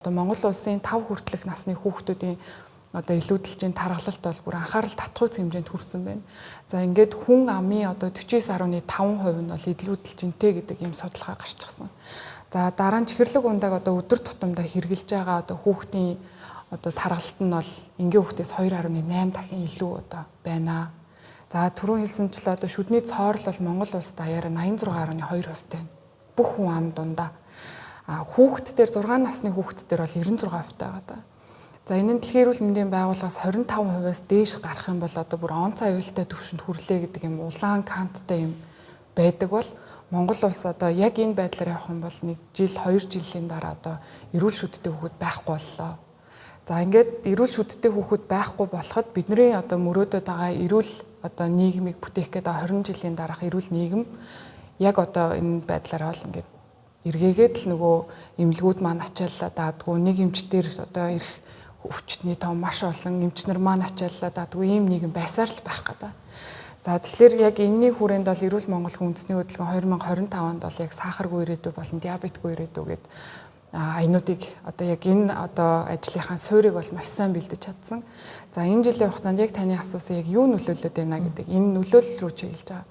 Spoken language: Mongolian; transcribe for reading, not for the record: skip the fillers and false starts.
Одоо Монгол улсын 5 хүртэлх насны хүүхдүүдийн одоо илүүдэлжийн тархалт бол бүр анхаарал татгууц хэмжээнд хүрсэн байна. За ингээд хүн амын одоо 49.5% нь бол илүүдэлжинтэй гэдэг ийм судалгаа гарчихсан. За дараа нь чихэрлэг ундааг одоо өдөр тутамдаа хэрглэж байгаа одоо хүүхдийн одоо тархалт нь бол энгийн хүүхдээс 2.8 дахин илүү одоо байна. За түрүүн хэлсэнчлээ одоо шүдний цоорл бол Монгол улсад даяараа 86.2% байна. Бүх хүн ам дундаа. Хүүхэд дээр 6 насны хүүхэд дээр бол 96% байгаа. За энэ нь дэлхийн эрүүл мэндийн байгууллагаас 25%-аас дээш гарах юм бол одоо бүр онцгой аюултай түвшинд хүрлээ гэдэг юм улаан канттай юм байдаг бол Монгол улс одоо яг энэ байдлаар явах юм бол 1 жил 2 жилийн дараа одоо эрүүл шүдтэй хүүхэд байхгүй боллоо. За ингээд эрүүл шүдтэй хүүхэд байхгүй болоход бидний одоо мөрөөдөд байгаа эрүүл одоо нийгмийг бүтээх гэдэг 20 жилийн дараах эрүүл нийгэм яг одоо энэ байдлаар бол ингээд эргээгээд л нөгөө эмнэлгүүд маань ачааллаа даадгүй нэг эмчтэр одоо ирэх өвчтний том маш олон эмчнэр маань ачааллаа даадгүй ийм нийгэм байсаар л байх гэдэг. За тэгэхээр яг энэний хүрээнд бол Эрүүл Монгол Хүн үндэсний хөдөлгөөн 2025 онд бол яг сахаргүй ирээдүй болон диабетгүй ирээдүй гээд аянуудыг одоо яг энэ одоо ажлынхаа суурийг бол маш сайн бэлдэж чадсан. За энэ жилийн хугацаанд яг таны асуусан яг юу нөлөөлөд байна гэдэг энэ нөлөөлөл рүү чиглэж байгаа.